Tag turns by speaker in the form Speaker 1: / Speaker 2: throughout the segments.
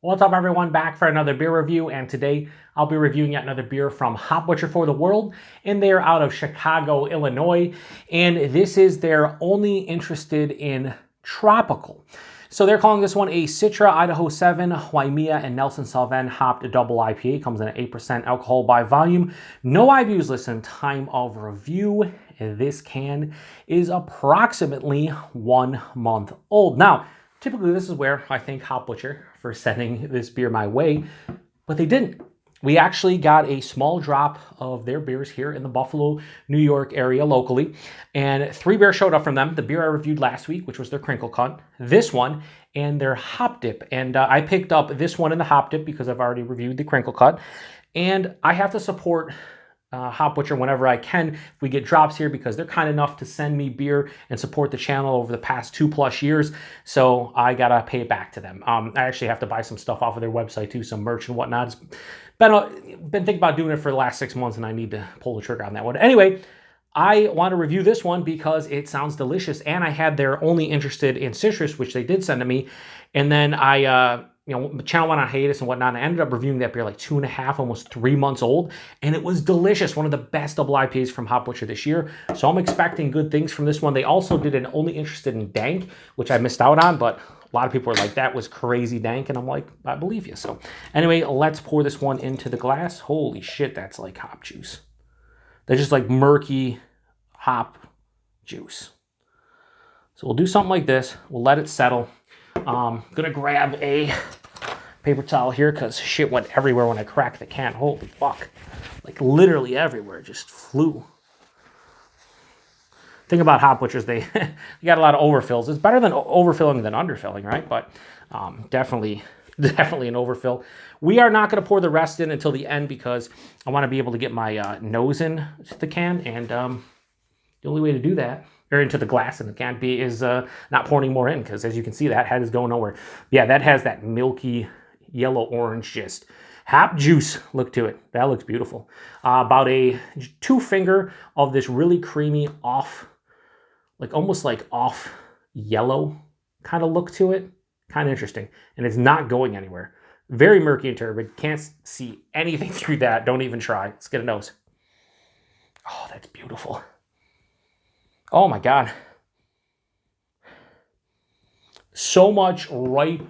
Speaker 1: What's up, everyone? Back for another beer review, and today I'll be reviewing yet another beer from Hop Butcher for the World, and they're out of Chicago, Illinois, and this is their only interested in tropical. So they're calling this one a Citra Idaho 7 Waimea and Nelson Sauvin hopped double IPA. Comes in at 8% alcohol by volume. No IBUs listed. Time of review. This can is approximately 1 month old. Now, typically this is where I thank Hop Butcher for sending this beer my way, but they didn't. We actually got a small drop of their beers here in the Buffalo, New York area locally, and 3 beers showed up from them. The beer I reviewed last week, which was their Crinkle Cut, this one, and their Hop Dip. And I picked up this one in the Hop Dip because I've already reviewed the Crinkle Cut, and I have to support Hop Butcher whenever I can if we get drops here, because they're kind enough to send me beer and support the channel over the past 2+ years, so I gotta pay it back to them. I actually have to buy some stuff off of their website too, some merch and whatnot. It's been thinking about doing it for the last 6 months, and I need to pull the trigger on that one. Anyway, I want to review this one because it sounds delicious, and I had their only interested in citrus, which they did send to me, and then I the channel went on hiatus and whatnot, and I ended up reviewing that beer like 2.5, almost 3 months old, and it was delicious. One of the best double IPAs from Hop Butcher this year, so I'm expecting good things from this one. They also did an only interested in dank, which I missed out on, but a lot of people were like, that was crazy dank, and I'm like, I believe you. So anyway, let's pour this one into the glass. Holy shit, that's like hop juice. They're just like murky hop juice. So we'll do something like this. We'll let it settle. Gonna grab a paper towel here because shit went everywhere when I cracked the can. Holy fuck. Like literally everywhere, just flew. Thing about Hop Butchers, they got a lot of overfills. It's better than overfilling than underfilling, right? But definitely an overfill. We are not going to pour the rest in until the end because I want to be able to get my nose in the can, and the only way to do that, or into the glass in the can, is not pouring more in, because as you can see, that head is going nowhere. Yeah, that has that milky yellow-orange just hop juice look to it. That looks beautiful. About a 2 finger of this really creamy off, like almost like off yellow kind of look to it. Kind of interesting. And it's not going anywhere. Very murky and turbid. Can't see anything through that. Don't even try. Let's get a nose. Oh, that's beautiful. Oh my God. So much ripe,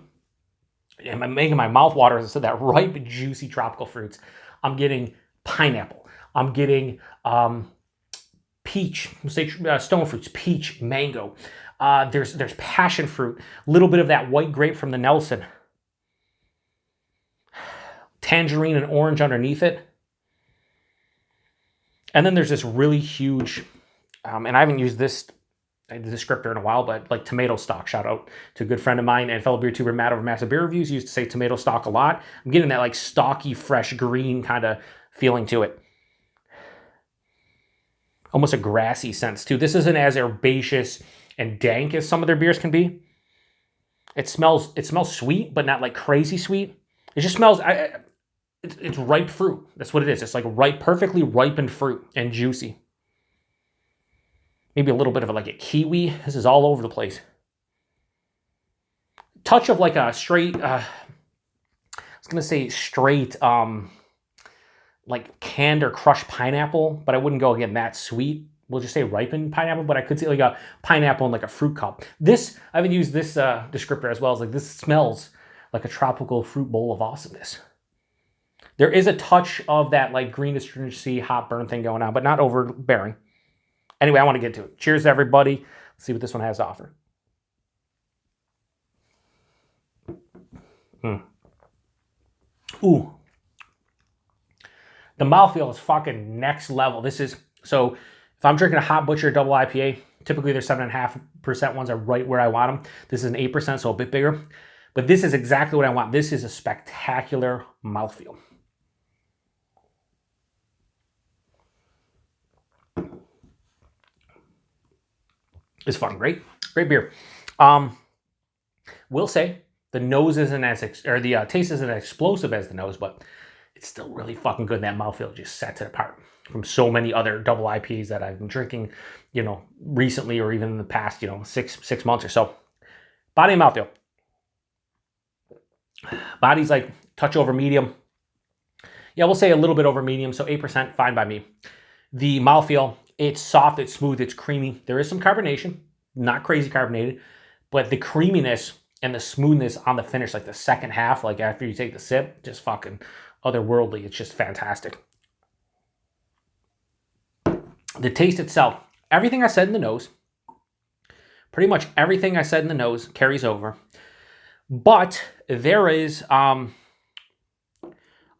Speaker 1: and I'm making my mouth water as I said that, ripe, juicy tropical fruits. I'm getting pineapple. I'm getting peach, say stone fruits, peach, mango. There's passion fruit, a little bit of that white grape from the Nelson. Tangerine and orange underneath it. And then there's this really huge, and I haven't used this descriptor in a while, but like tomato stock. Shout out to a good friend of mine and fellow beer tuber Matt over Massive Beer Reviews. He used to say tomato stock a lot. I'm getting that like stocky, fresh green kind of feeling to it. Almost a grassy sense too. This isn't as herbaceous and dank as some of their beers can be. It smells sweet, but not like crazy sweet. It just smells, it's ripe fruit. That's what it is. It's like ripe, perfectly ripened fruit and juicy. Maybe a little bit of like a kiwi. This is all over the place. Touch of like a straight, I was going to say straight, like canned or crushed pineapple, but I wouldn't go again that sweet. We'll just say ripened pineapple, but I could see like a pineapple in like a fruit cup. This, I haven't used this descriptor as well. As like this smells like a tropical fruit bowl of awesomeness. There is a touch of that like green astringency hop burn thing going on, but not overbearing. Anyway, I want to get to it. Cheers, everybody. Let's see what this one has to offer. Ooh. The mouthfeel is fucking next level. This is, so if I'm drinking a Hop Butcher double IPA, typically their 7.5% ones are right where I want them. This is an 8%, so a bit bigger. But this is exactly what I want. This is a spectacular mouthfeel. It's fucking great. Great beer. Will say the nose isn't as, or the taste isn't as explosive as the nose, but it's still really fucking good. That mouthfeel just sets it apart from so many other double IPAs that I've been drinking, recently or even in the past, 6 months or so. Body and mouthfeel. Body's like touch over medium. Yeah, we'll say a little bit over medium, so 8%, fine by me. The mouthfeel, it's soft, it's smooth, it's creamy. There is some carbonation, not crazy carbonated, but the creaminess and the smoothness on the finish, like the second half, like after you take the sip, just fucking otherworldly. It's just fantastic. The taste itself, everything I said in the nose, pretty much everything I said in the nose carries over, but there is a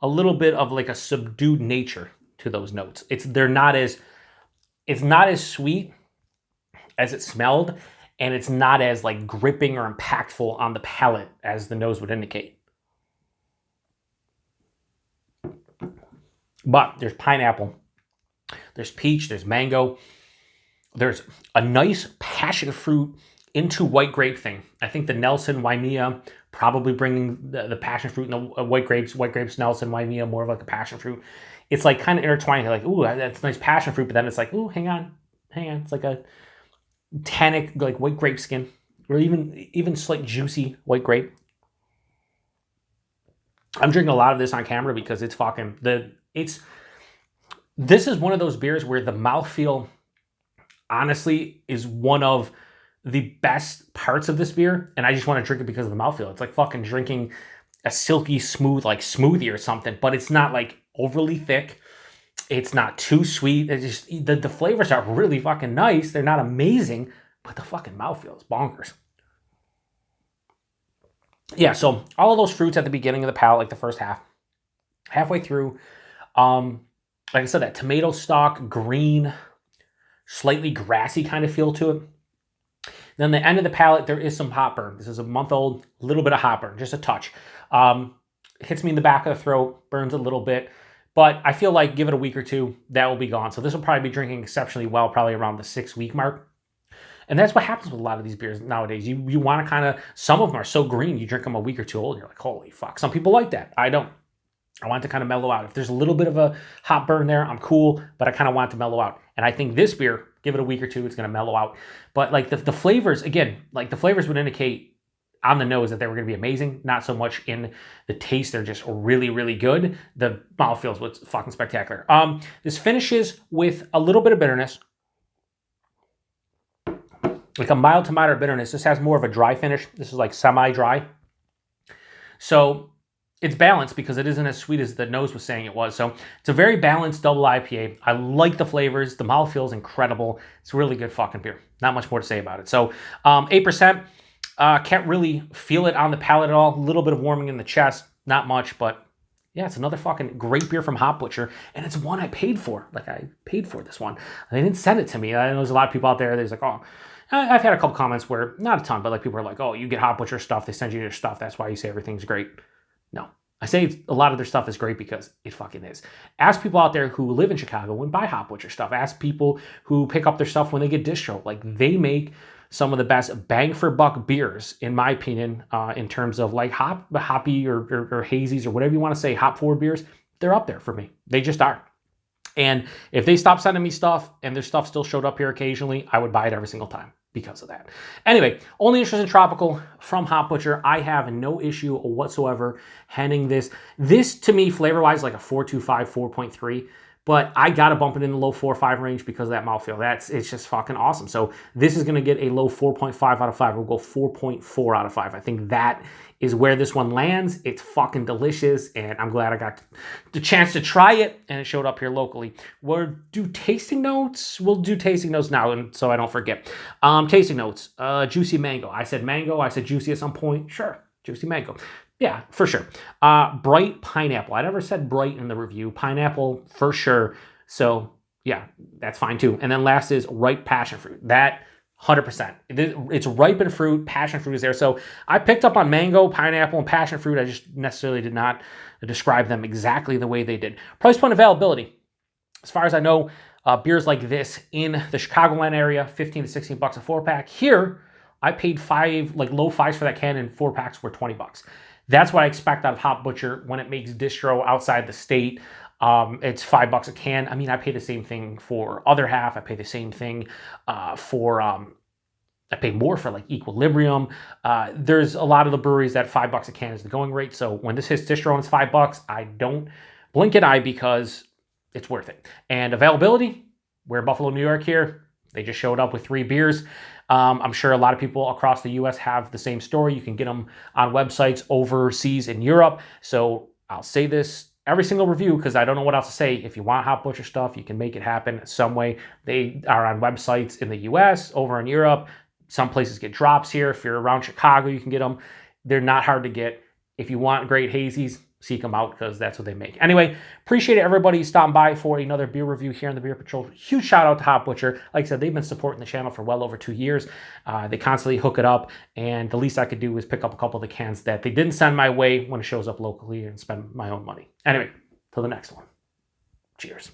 Speaker 1: little bit of like a subdued nature to those notes. It's not as sweet as it smelled, and it's not as like gripping or impactful on the palate as the nose would indicate. But there's pineapple, there's peach, there's mango, there's a nice passion fruit into white grape thing. I think the Nelson Waimea probably bringing the passion fruit and the white grapes, Nelson Waimea, more of like a passion fruit. It's like kind of intertwined. Like, ooh, that's nice passion fruit, but then it's like, ooh, hang on. It's like a tannic, like white grape skin, or even slight juicy white grape. I'm drinking a lot of this on camera because it's fucking this is one of those beers where the mouthfeel, honestly, is one of the best parts of this beer, and I just want to drink it because of the mouthfeel. It's like fucking drinking a silky smooth like smoothie or something, but it's not like overly thick. It's not too sweet. It's just the flavors are really fucking nice. They're not amazing, but the fucking mouthfeel is bonkers. Yeah, so all of those fruits at the beginning of the palate, like the first half, halfway through, like I said, that tomato stalk, green, slightly grassy kind of feel to it. Then the end of the palate, there is some hop burn. This is a month old, a little bit of hop burn, just a touch. Hits me in the back of the throat, burns a little bit, but I feel like give it a week or two, that will be gone. So this will probably be drinking exceptionally well, probably around the 6-week mark. And that's what happens with a lot of these beers nowadays. You want to kind of, some of them are so green, you drink them a week or two old, and you're like, holy fuck. Some people like that. I don't. I want it to kind of mellow out. If there's a little bit of a hop burn there, I'm cool, but I kind of want it to mellow out. And I think this beer, give it a week or two, it's going to mellow out. But like the flavors, again, like the flavors would indicate on the nose that they were going to be amazing. Not so much in the taste. They're just really, really good. The mouthfeel is what's fucking spectacular. This finishes with a little bit of bitterness, like a mild to moderate bitterness. This has more of a dry finish. This is like semi-dry. So it's balanced because it isn't as sweet as the nose was saying it was. So it's a very balanced double IPA. I like the flavors. The mouthfeel is incredible. It's a really good fucking beer. Not much more to say about it. So 8%. Can't really feel it on the palate at all. A little bit of warming in the chest. Not much, but yeah, it's another fucking great beer from Hop Butcher. And it's one I paid for. Like, I paid for this one. They didn't send it to me. I know there's a lot of people out there. There's like, oh, I've had a couple comments where, not a ton, but like people are like, oh, you get Hop Butcher stuff. They send you their stuff. That's why you say everything's great. No. I say a lot of their stuff is great because it fucking is. Ask people out there who live in Chicago and buy Hop Butcher stuff. Ask people who pick up their stuff when they get distro. Like, they make some of the best bang for buck beers, in my opinion, in terms of like hoppy or hazies or whatever you want to say, hop forward beers. They're up there for me. They just are. And if they stop sending me stuff and their stuff still showed up here occasionally, I would buy it every single time because of that. Anyway, only interest in tropical from Hop Butcher. I have no issue whatsoever handing this. This to me, flavor-wise, like a 4.25, 4.3. But I got to bump it in the low 4.5 range because of that mouthfeel. It's just fucking awesome. So this is going to get a low 4.5 out of 5. We'll go 4.4 out of 5. I think that is where this one lands. It's fucking delicious, and I'm glad I got the chance to try it, and it showed up here locally. We'll do tasting notes. We'll do tasting notes now, and so I don't forget. Tasting notes. Juicy mango. I said mango. I said juicy at some point. Sure, juicy mango. Yeah, for sure. Bright pineapple. I never said bright in the review. Pineapple for sure. So yeah, that's fine too. And then last is ripe passion fruit. That 100%. It's ripe in fruit. Passion fruit is there. So I picked up on mango, pineapple, and passion fruit. I just necessarily did not describe them exactly the way they did. Price point availability. As far as I know, beers like this in the Chicagoland area, 15 to 16 bucks a 4-pack. Here, I paid low 5s for that can, and 4-packs were 20 bucks. That's what I expect out of Hop Butcher when it makes distro outside the state. It's $5 a can. I mean, I pay the same thing for Other Half. I pay the same thing for, I I pay more for like Equilibrium. There's a lot of the breweries that $5 a can is the going rate. So when this hits distro and it's $5, I don't blink an eye because it's worth it. And availability, we're in Buffalo, New York here. They just showed up with 3 beers. I'm sure a lot of people across the US have the same story. You can get them on websites overseas in Europe. So I'll say this every single review because I don't know what else to say. If you want Hop Butcher stuff, you can make it happen some way. They are on websites in the US, over in Europe. Some places get drops here. If you're around Chicago, you can get them. They're not hard to get. If you want great hazies, seek them out because that's what they make. Anyway, appreciate everybody stopping by for another beer review here on the Beer Patrol. Huge shout out to Hop Butcher. Like I said, they've been supporting the channel for well over 2 years. They constantly hook it up, and the least I could do is pick up a couple of the cans that they didn't send my way when it shows up locally and spend my own money. Anyway, till the next one. Cheers.